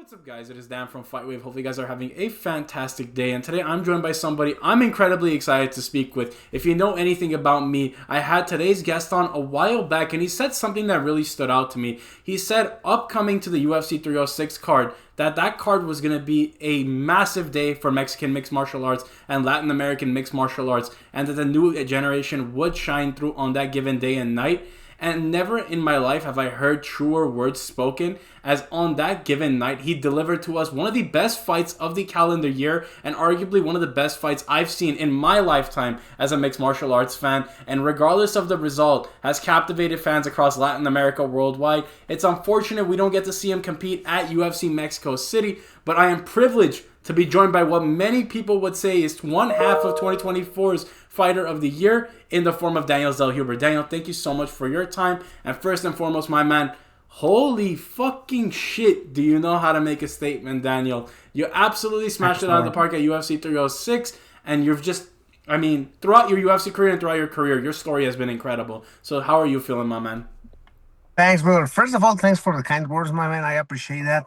What's up, guys? It is Dan from FightWave. Hopefully you guys are having a fantastic day, and today I'm joined by somebody I'm incredibly excited to speak with. If you know anything about me, I had today's guest on a while back, and he said something that really stood out to me. He said upcoming to the UFC 306 card, that card was going to be a massive day for Mexican mixed martial arts and Latin American mixed martial arts, and that the new generation would shine through on that given day and night. And never in my life have I heard truer words spoken as on that given night he delivered to us one of the best fights of the calendar year, and arguably one of the best fights I've seen in my lifetime as a mixed martial arts fan, and regardless of the result has captivated fans across Latin America worldwide. It's unfortunate we don't get to see him compete at UFC Mexico City, but I am privileged to be joined by what many people would say is one half of 2024's Fighter of the Year in the form of Daniel Zellhuber. Daniel, thank you so much for your time. And first and foremost, my man, holy fucking shit, do you know how to make a statement, Daniel? You absolutely smashed it out of the park at UFC 306, and you've just, throughout your UFC career and throughout your career, your story has been incredible. So how are you feeling, my man? Thanks, brother. First of all, thanks for the kind words, my man. I appreciate that.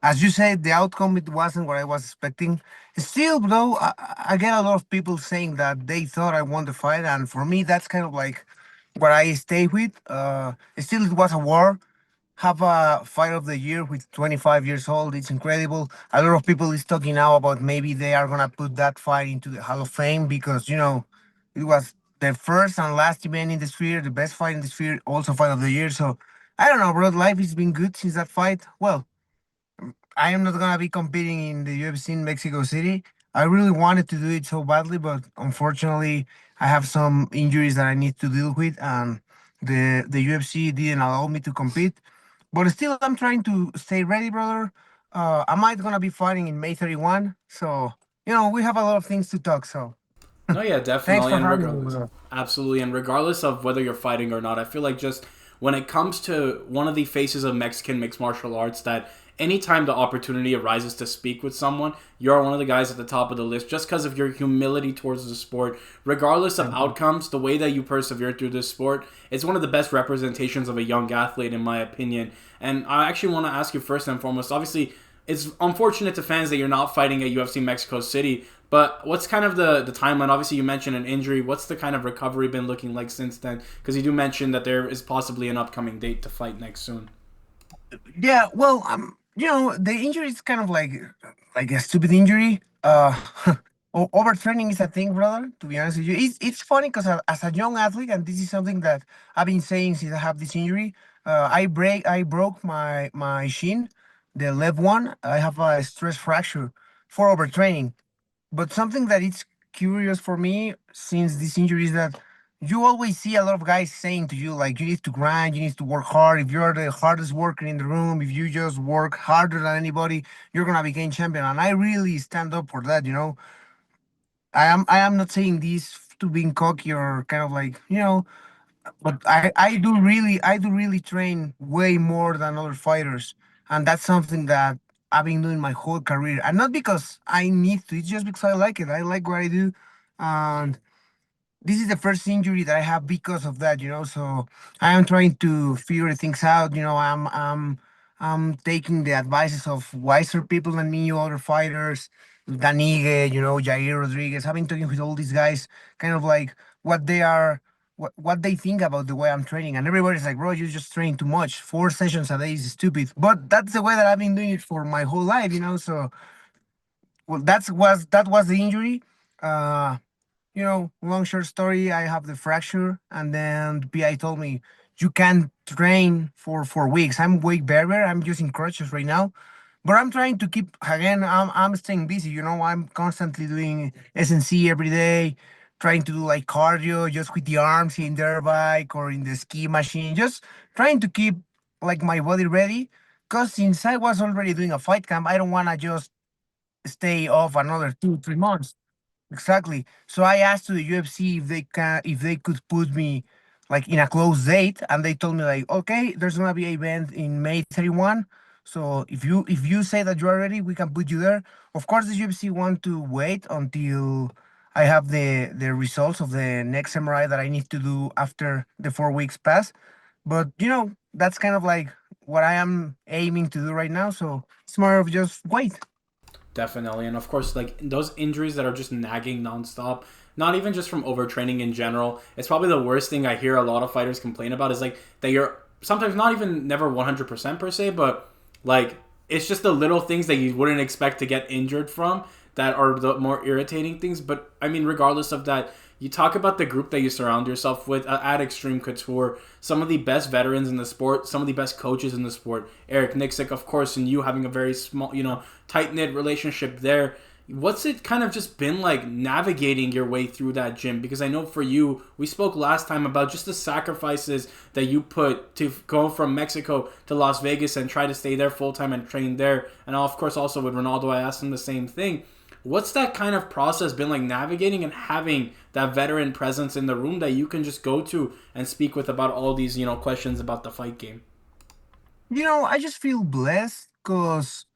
As you said, the outcome it wasn't what I was expecting. Still, though, I get a lot of people saying that they thought I won the fight, and for me, that's kind of like what I stay with. Still, it was a war. Have a fight of the year with 25 years old. It's incredible. A lot of people is talking now about maybe they are gonna put that fight into the Hall of Fame because it was the first and last event in the sphere, the best fight in the sphere, also fight of the year. So I don't know, bro. Life has been good since that fight. Well, I am not gonna be competing in the UFC in Mexico City. I really wanted to do it so badly, but unfortunately, I have some injuries that I need to deal with, and the UFC didn't allow me to compete. But still, I'm trying to stay ready, brother. I might gonna be fighting in May 31, so we have a lot of things to talk. So No, yeah, thanks definitely, for and having me, regardless, brother. absolutely, and regardless of whether you're fighting or not, I feel like just when it comes to one of the faces of Mexican mixed martial arts, that anytime the opportunity arises to speak with someone, you're one of the guys at the top of the list just because of your humility towards the sport. Regardless of Thank you. outcomes, the way that you persevere through this sport, it's one of the best representations of a young athlete, in my opinion. And I actually want to ask you first and foremost, obviously, it's unfortunate to fans that you're not fighting at UFC Mexico City, but what's kind of the timeline? Obviously, you mentioned an injury. What's the kind of recovery been looking like since then? Because you do mention that there is possibly an upcoming date to fight next soon. Yeah, well, the injury is kind of like a stupid injury. Overtraining is a thing, brother. To be honest with you, it's funny because as a young athlete, and this is something that I've been saying since I have this injury. I broke my shin, the left one. I have a stress fracture for overtraining. But something that is curious for me since this injury is that you always see a lot of guys saying to you like you need to grind, you need to work hard. If you're the hardest worker in the room, if you just work harder than anybody, you're gonna become champion. And I really stand up for that. I am not saying this to being cocky or kind of like but I do really train way more than other fighters, and that's something that I've been doing my whole career, and not because I need to. It's just because I like it. I like what I do, and this is the first injury that I have because of that. So I am trying to figure things out. I'm taking the advices of wiser people than me, other fighters, Danige, Jair Rodriguez. I've been talking with all these guys, kind of like what they are, what they think about the way I'm training, and everybody's like, "Bro, you just train too much. 4 sessions a day is stupid." But that's the way that I've been doing it for my whole life. So well, that was the injury. Uh, long short story, I have the fracture, and then the PI told me you can't train for 4 weeks. I'm weight bearer. I'm using crutches right now, but I'm trying to keep again. I'm staying busy. I'm constantly doing SNC every day, trying to do like cardio just with the arms in their bike or in the ski machine, just trying to keep like my body ready. Cause since I was already doing a fight camp, I don't wanna just stay off another 2 3 months. Exactly. So I asked to the UFC if they could put me like in a close date, and they told me like, okay, there's gonna be an event in May 31. So if you say that you are ready, we can put you there. Of course, the UFC want to wait until I have the results of the next MRI that I need to do after the 4 weeks pass. But that's kind of like what I am aiming to do right now. So it's more of just wait. Definitely. And of course, like those injuries that are just nagging nonstop, not even just from overtraining in general, it's probably the worst thing I hear a lot of fighters complain about is like that you're sometimes not even never 100% per se, but like it's just the little things that you wouldn't expect to get injured from that are the more irritating things. But I mean, regardless of that, you talk about the group that you surround yourself with at Extreme Couture, some of the best veterans in the sport, some of the best coaches in the sport. Eric Nixick, of course, and you having a very small, tight knit relationship there. What's it kind of just been like navigating your way through that gym? Because I know for you, we spoke last time about just the sacrifices that you put to go from Mexico to Las Vegas and try to stay there full time and train there. And of course, also with Ronaldo, I asked him the same thing. What's that kind of process been like navigating and having that veteran presence in the room that you can just go to and speak with about all these, questions about the fight game? I just feel blessed because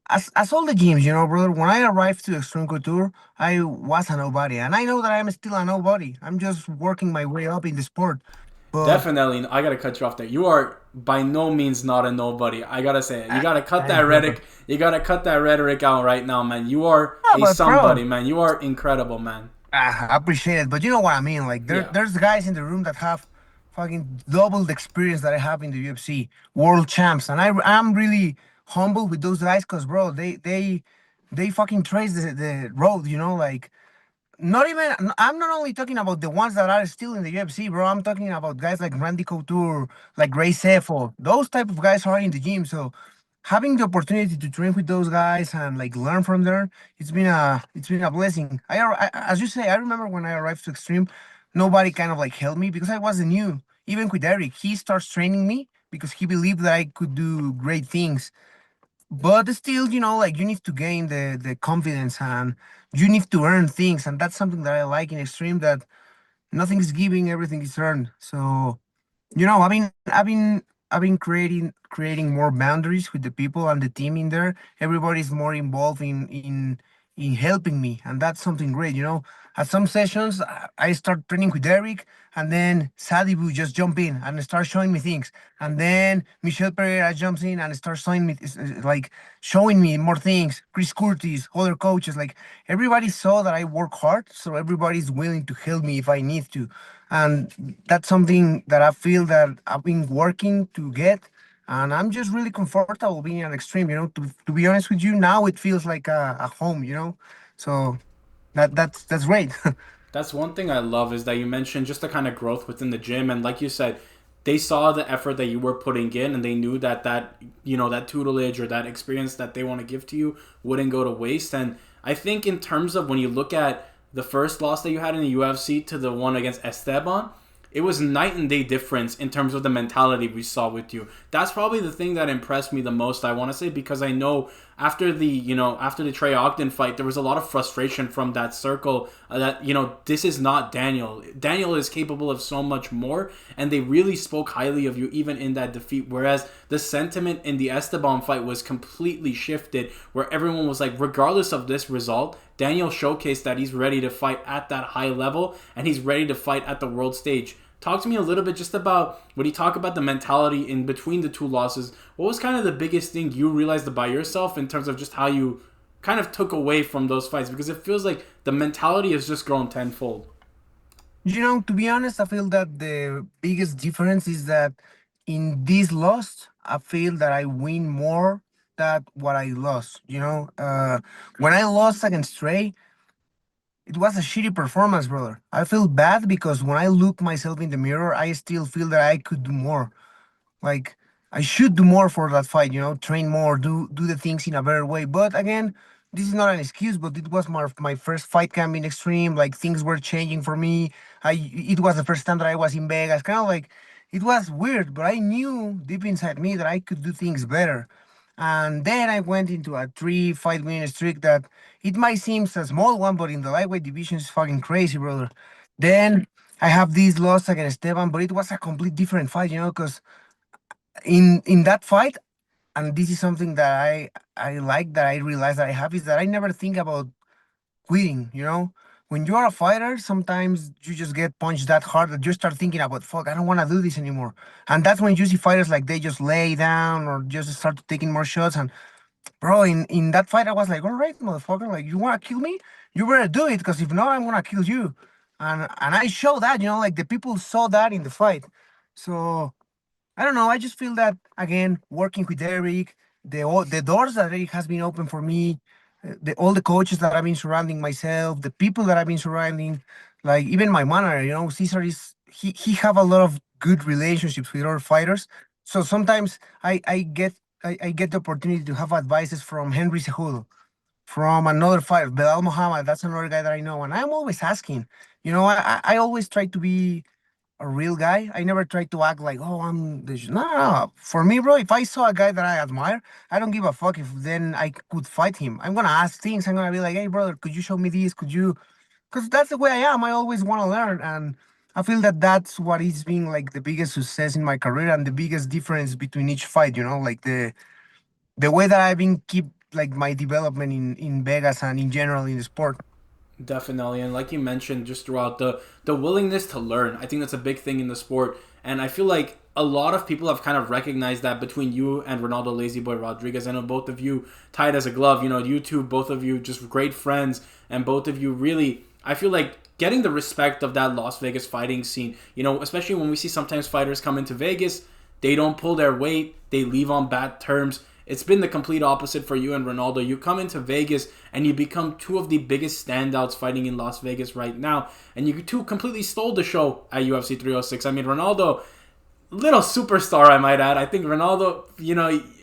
as all the gyms, brother, when I arrived to Extreme Couture, I was a nobody. And I know that I'm still a nobody. I'm just working my way up in the sport. But Definitely, I gotta cut you off there. You are by no means not a nobody. I gotta say it. You uh, gotta cut that thank you. rhetoric. You gotta cut that rhetoric out right now, man. You are No, a but bro, somebody, man. You are incredible, man. I appreciate it. But you know what I mean? Like Yeah, there's guys in the room that have fucking double the experience that I have in the UFC, world champs. And I'm really humble with those guys because bro, they fucking trace the road, like not even I'm not only talking about the ones that are still in the UFC, bro. I'm talking about guys like Randy Couture, like Ray Sefo. Those type of guys are in the gym. So having the opportunity to train with those guys and like learn from them, it's been a blessing. As you say, I remember when I arrived to Extreme, nobody kind of like helped me because I wasn't new. Even with Eric, he starts training me because he believed that I could do great things. But still, like you need to gain the confidence and you need to earn things, and that's something that I like in Extreme, that nothing is giving, everything is earned. So I've been creating more boundaries with the people and the team in there. Everybody's more involved in helping me, and that's something great. At some sessions, I start training with Eric, and then Sadibu just jump in and start showing me things, and then Michelle Pereira jumps in and starts showing me more things. Chris Curtis, other coaches, like everybody saw that I work hard, so everybody's willing to help me if I need to, and that's something that I feel that I've been working to get, and I'm just really comfortable being at Extreme. To be honest with you, now it feels like a home. So that's great. that's one thing I love is that you mentioned just the kind of growth within the gym, and like you said, they saw the effort that you were putting in, and they knew that tutelage or that experience that they want to give to you wouldn't go to waste. And I think in terms of when you look at the first loss that you had in the UFC to the one against Esteban, it was night and day difference in terms of the mentality we saw with you. That's probably the thing that impressed me the most, I want to say, because I know after the Trey Ogden fight, there was a lot of frustration from that circle that this is not Daniel. Daniel is capable of so much more, and they really spoke highly of you even in that defeat. Whereas the sentiment in the Esteban fight was completely shifted, where everyone was like, regardless of this result, Daniel showcased that he's ready to fight at that high level and he's ready to fight at the world stage. Talk to me a little bit just about when you talk about the mentality in between the two losses. What was kind of the biggest thing you realized about yourself in terms of just how you kind of took away from those fights? Because it feels like the mentality has just grown tenfold. To be honest, I feel that the biggest difference is that in this loss, I feel that I win more than what I lost. When I lost against Trey, it was a shitty performance, brother. I feel bad because when I look myself in the mirror, I still feel that I could do more. Like I should do more for that fight, train more, do the things in a better way. But again, this is not an excuse, but it was my first fight camp in Extreme. Like things were changing for me. It was the first time that I was in Vegas. Kind of like it was weird, but I knew deep inside me that I could do things better. And then I went into a 3 fight win streak that it might seem a small one, but in the lightweight division is fucking crazy, brother. Then I have this loss against Esteban, but it was a complete different fight, because in that fight, and this is something that I like, that I realize that I have, is that I never think about quitting. when you are a fighter, sometimes you just get punched that hard that you start thinking about, fuck, I don't want to do this anymore. And that's when you see fighters like they just lay down or just start taking more shots. And bro, in that fight, I was like, all right, motherfucker, like you want to kill me? You better do it, because if not, I'm gonna kill you. And I show that, like the people saw that in the fight. So I don't know. I just feel that again, working with Eric, the doors that Eric has been open for me, all the coaches that I've been surrounding myself, the people that I've been surrounding, like even my manager. Caesar is he have a lot of good relationships with other fighters. So sometimes I get the opportunity to have advices from Henry Cejudo, from another fighter, Belal Muhammad. That's another guy that I know, and I'm always asking. I always try to be a real guy. I never try to act like, oh, I'm this. No, no, no. For me, bro, if I saw a guy that I admire, I don't give a fuck if then I could fight him. I'm gonna ask things. I'm gonna be like, hey, brother, could you show me this? Could you? Because that's the way I am. I always want to learn, and I feel that that's what is being like the biggest success in my career and the biggest difference between each fight. Like the way that I've been keep like my development in Vegas and in general in the sport. Definitely, and like you mentioned, just throughout the willingness to learn, I think that's a big thing in the sport, and I feel like a lot of people have kind of recognized that between you and Ronaldo Lazy Boy Rodriguez. I know both of you tied as a glove. You two, both of you, just great friends, and both of you really, I feel like getting the respect of that Las Vegas fighting scene. Especially when we see sometimes fighters come into Vegas, they don't pull their weight, they leave on bad terms. It's been the complete opposite for you and Ronaldo. You come into Vegas and you become two of the biggest standouts fighting in Las Vegas right now. And you two completely stole the show at UFC 306. I mean, Ronaldo, little superstar, I might add. I think Ronaldo,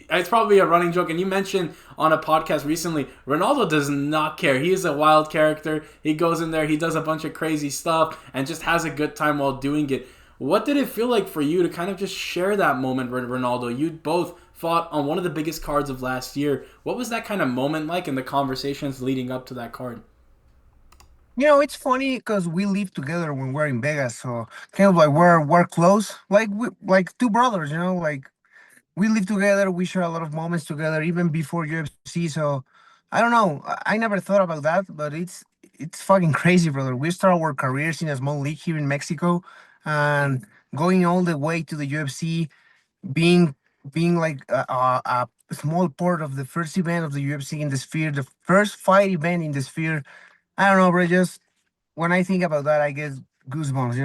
it's probably a running joke. And you mentioned on a podcast recently, Ronaldo does not care. He is a wild character. He goes in there, he does a bunch of crazy stuff, and just has a good time while doing it. What did it feel like for you to kind of just share that moment with Ronaldo? You both fought on one of the biggest cards of last year. What was that kind of moment like in the conversations leading up to that card? It's funny because we live together when we're in Vegas, so kind of like we're close, like like two brothers. Like we live together, we share a lot of moments together, even before UFC. So I don't know. I never thought about that, but it's fucking crazy, brother. We started our careers in a small league here in Mexico, and going all the way to the UFC, being being like a small part of the first event of the UFC in the Sphere, the first fight event in the Sphere. I don't know, bro. Just when I think about that, I get goosebumps.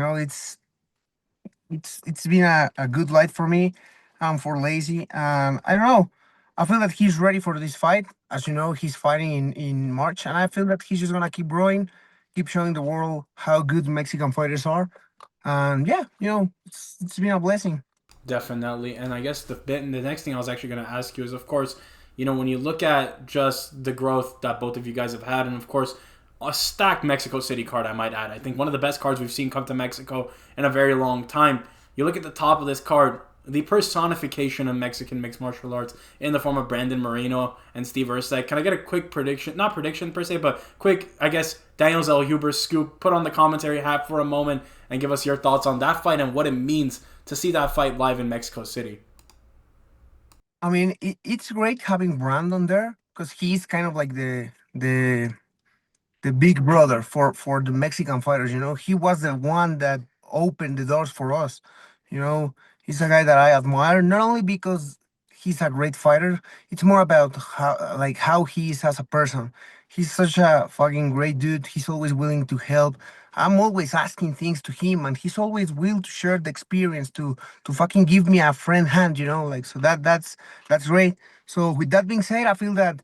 It's been a good light for me. I'm for lazy, and I don't know. I feel that he's ready for this fight. As you know, he's fighting in March, and I feel that he's just gonna keep growing, keep showing the world how good Mexican fighters are. And yeah, it's been a blessing. Definitely. And I guess the next thing I was actually going to ask you is, of course, when you look at just the growth that both of you guys have had, and of course, a stacked Mexico City card, I might add. I think one of the best cards we've seen come to Mexico in a very long time. You look at the top of this card, the personification of Mexican mixed martial arts in the form of Brandon Moreno and Steve Erceg. Can I get a quick prediction? Not prediction per se, but quick, I guess, Daniel Zellhuber scoop. Put on the commentary hat for a moment and give us your thoughts on that fight and what it means to see that fight live in Mexico City. I mean, it's great having Brandon there because he's kind of like the big brother for the Mexican fighters. He was the one that opened the doors for us. He's a guy that I admire not only because he's a great fighter. It's more about how he is as a person. He's such a fucking great dude. He's always willing to help. I'm always asking things to him, and he's always willing to share the experience to fucking give me a friend hand. Like so that's great. So with that being said, I feel that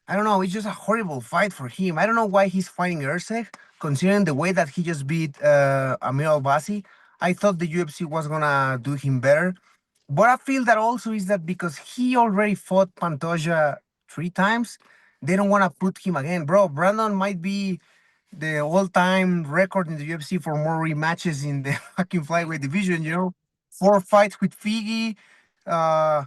I don't know. It's just a horrible fight for him. I don't know why he's fighting Erceg, considering the way that he just beat Amir Albasi. I thought the UFC was gonna do him better, but I feel that also is that because he already fought Pantoja 3 times, they don't want to put him again, bro. Brandon might be the all-time record in the UFC for more rematches in the fucking flyweight division. 4 fights with Figgy. Uh,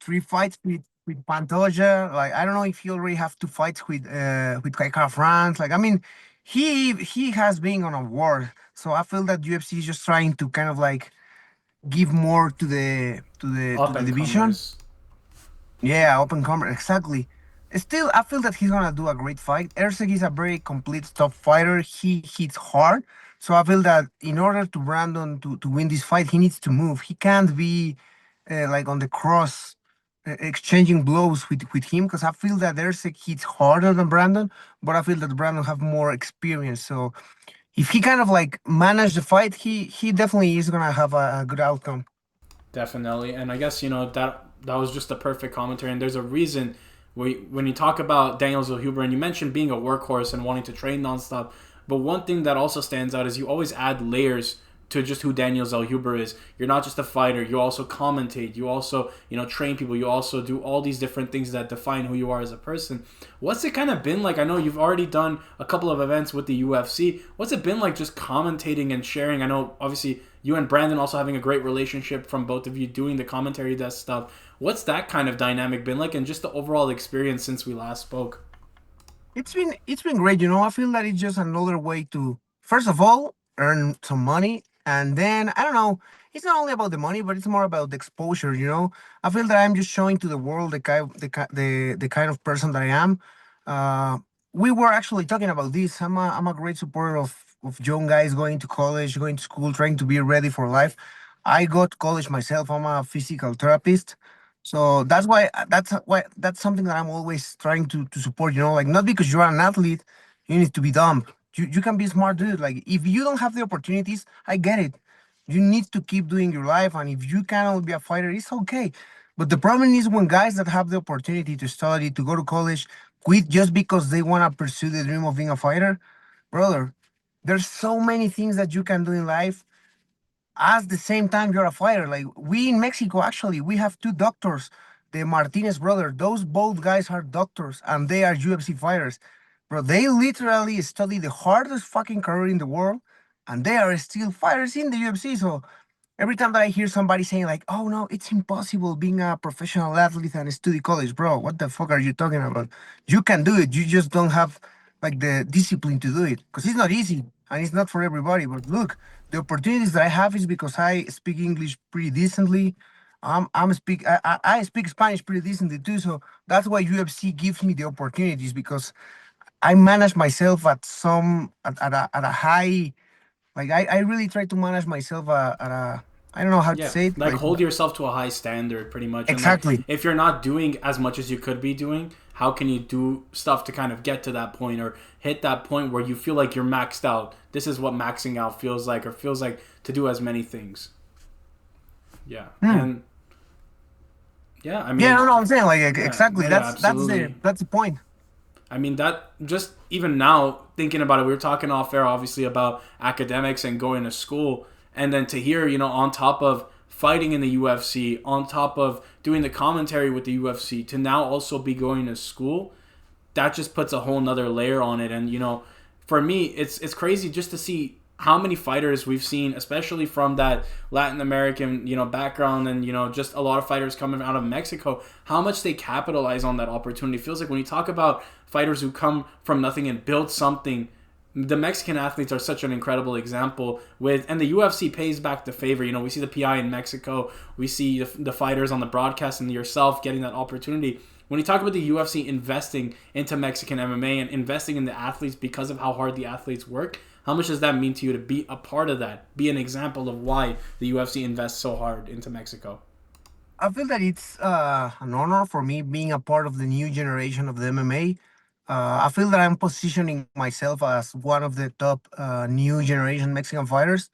3 fights with Pantoja. Like I don't know if he already have 2 fights with Kaikara France. Like I mean, he has been on a war. So I feel that UFC is just trying to kind of like give more to the Up and division. comers. Yeah, open combat exactly. Still, I feel that he's gonna do a great fight. Erceg is a very complete top fighter. He hits hard, so I feel that in order to Brandon to win this fight, he needs to move. He can't be like on the cross, exchanging blows with him because I feel that Erceg hits harder than Brandon, but I feel that Brandon have more experience. So if he kind of like manage the fight, he definitely is gonna have a good outcome. Definitely, and I guess that was just the perfect commentary. And there's a reason when you talk about Daniel Zellhuber, and you mentioned being a workhorse and wanting to train nonstop. But one thing that also stands out is you always add layers to just who Daniel Zellhuber is. You're not just a fighter. You also commentate. You also train people. You also do all these different things that define who you are as a person. What's it kind of been like? I know you've already done a couple of events with the UFC. What's it been like just commentating and sharing? I know obviously you and Brandon also having a great relationship from both of you doing the commentary desk stuff. What's that kind of dynamic been like, and just the overall experience since we last spoke? It's been great. I feel that it's just another way to first of all earn some money, and then I don't know. It's not only about the money, but it's more about the exposure. I feel that I'm just showing to the world the kind of person that I am. Uh, we were actually talking about this. I'm a great supporter of young guys going to college, going to school, trying to be ready for life. I go to college myself. I'm a physical therapist. So that's something that I'm always trying to support, like not because you're an athlete, you need to be dumb. You can be smart, dude. Like if you don't have the opportunities, I get it. You need to keep doing your life, and if you cannot be a fighter, it's okay. But the problem is when guys that have the opportunity to study, to go to college, quit just because they want to pursue the dream of being a fighter, brother. There's so many things that you can do in life at the same time you're a fighter. Like we in Mexico, actually, we have two doctors, the Martinez brother. Those both guys are doctors and they are UFC fighters. Bro, they literally study the hardest fucking career in the world and they are still fighters in the UFC. So every time that I hear somebody saying like, "Oh no, it's impossible being a professional athlete and study college," bro, what the fuck are you talking about? You can do it. You just don't have like the discipline to do it because it's not easy and it's not for everybody. But look, the opportunities that I have is because I speak English pretty decently. I speak Spanish pretty decently too. So that's why UFC gives me the opportunities because I manage myself at a high, like I really try to manage myself at a, I don't know how to Yeah, say it, like like hold yourself to a high standard, pretty much. And like, exactly. if you're not doing as much as you could be doing, how can you do stuff to kind of get to that point or hit that point where you feel like you're maxed out? This is what maxing out feels like, or feels like to do as many things. Yeah, Hmm. and yeah, I Yeah, mean, no, no, I'm saying like yeah, exactly. no, yeah, That's the absolutely. that's the point. I mean, that just even now thinking about it, we were talking off air obviously about academics and going to school, and then to hear, on top of fighting in the UFC, on top of doing the commentary with the UFC, to now also be going to school, that just puts a whole nother layer on it. And for me, it's crazy just to see how many fighters we've seen, especially from that Latin American background, and just a lot of fighters coming out of Mexico. How much they capitalize on that opportunity. It feels like when you talk about fighters who come from nothing and build something, the Mexican athletes are such an incredible example and the UFC pays back the favor. We see the PI in Mexico, we see the fighters on the broadcast, and yourself getting that opportunity. When you talk about the UFC investing into Mexican MMA and investing in the athletes because of how hard the athletes work, how much does that mean to you to be a part of that, be an example of why the UFC invests so hard into Mexico? I feel that it's an honor for me being a part of the new generation of the MMA. I feel that I'm positioning myself as one of the top new generation Mexican fighters.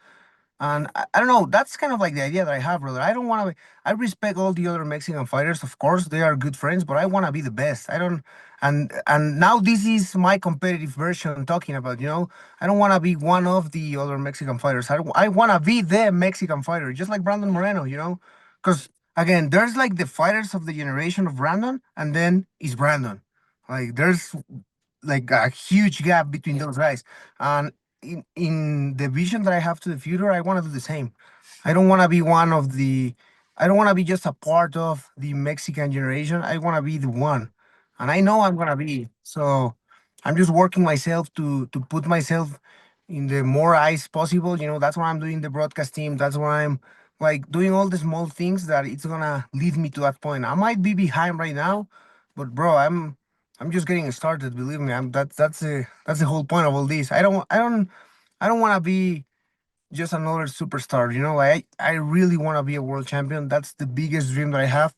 And I don't know, that's kind of like the idea that I have, brother. I don't want to, I respect all the other Mexican fighters. Of course, they are good friends, but I want to be the best. I don't, and now this is my competitive version talking about, I don't want to be one of the other Mexican fighters. I want to be the Mexican fighter, just like Brandon Moreno, because again, there's like the fighters of the generation of Brandon, and then is Brandon. Like, there's like a huge gap between those guys. And in the vision that I have to the future, I want to do the same. I don't want to be one of the. I don't want to be just a part of the Mexican generation. I want to be the one, and I know I'm gonna be. So I'm just working myself to put myself in the more eyes possible. That's why I'm doing the broadcast team. That's why I'm like doing all the small things that it's gonna lead me to that point. I might be behind right now, but bro, I'm just getting started. Believe me, that's the whole point of all this. I don't want to be just another superstar. Like I really want to be a world champion. That's the biggest dream that I have,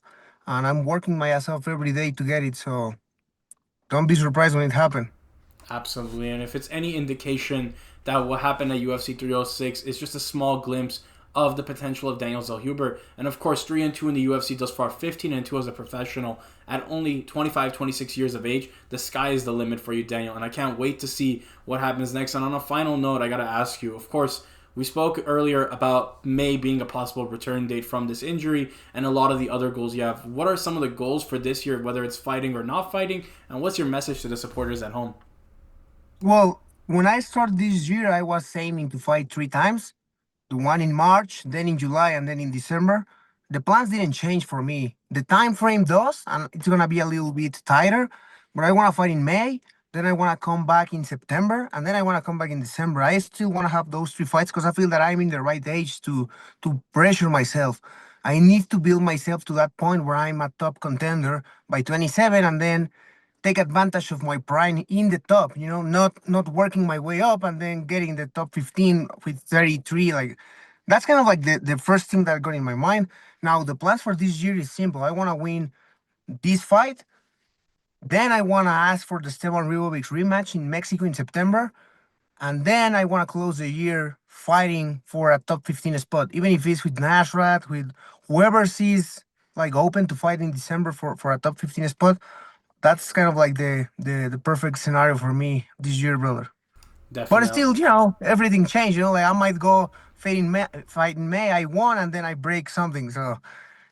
and I'm working my ass off every day to get it. So don't be surprised when it happens. Absolutely. And if it's any indication that what happened at UFC 306 is just a small glimpse of the potential of Daniel Zellhuber, and of course 3-2 in the UFC thus far, 15-2 as a professional at only 25, 26 years of age, the sky is the limit for you, Daniel. And I can't wait to see what happens next. And on a final note, I got to ask you, of course, we spoke earlier about May being a possible return date from this injury and a lot of the other goals you have. What are some of the goals for this year, whether it's fighting or not fighting? And what's your message to the supporters at home? Well, when I started this year, I was aiming to fight 3 times. The one in March, then in July, and then in December. The plans didn't change for me. The time frame does, and it's gonna be a little bit tighter. But I wanna fight in May, then I wanna come back in September, and then I wanna come back in December. I still wanna have those 3 fights because I feel that I'm in the right age to pressure myself. I need to build myself to that point where I'm a top contender by 27, and then take advantage of my prime in the top, not working my way up and then getting the top 15 with 33. Like that's kind of like the first thing that got in my mind. Now the plans for this year is simple. I want to win this fight. Then I want to ask for the Esteban Ribovics rematch in Mexico in September. And then I want to close the year fighting for a top 15 spot, even if it's with Nashrat, with whoever sees like open to fight in December for a top 15 spot. That's kind of like the perfect scenario for me this year, brother. But Definitely. still, everything changed. Like I might go fight in May. I won, and then I break something. So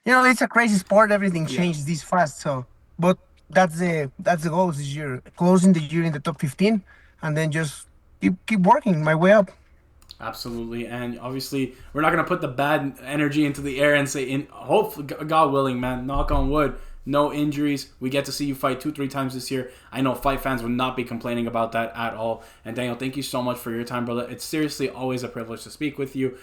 it's a crazy sport. Everything Yeah. changes this fast. So, but that's the goal this year. Closing the year in the top 15, and then just keep working my way up. Absolutely, and obviously we're not gonna put the bad energy into the air and say, "In hopefully, God willing, man, knock on wood, no injuries. We get to see you fight 2, 3 times this year. I know fight fans would not be complaining about that at all." And Daniel, thank you so much for your time, brother. It's seriously always a privilege to speak with you.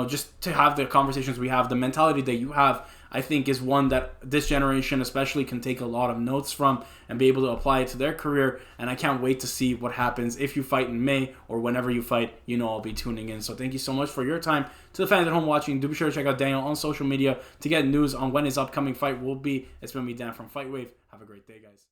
Just to have the conversations we have, the mentality that you have, I think is one that this generation especially can take a lot of notes from and be able to apply it to their career. And I can't wait to see what happens if you fight in May or whenever you fight. I'll be tuning in. So thank you so much for your time. To the fans at home watching, do be sure to check out Daniel on social media to get news on when his upcoming fight will be. It's been me, Dan, from FightWave. Have a great day, guys.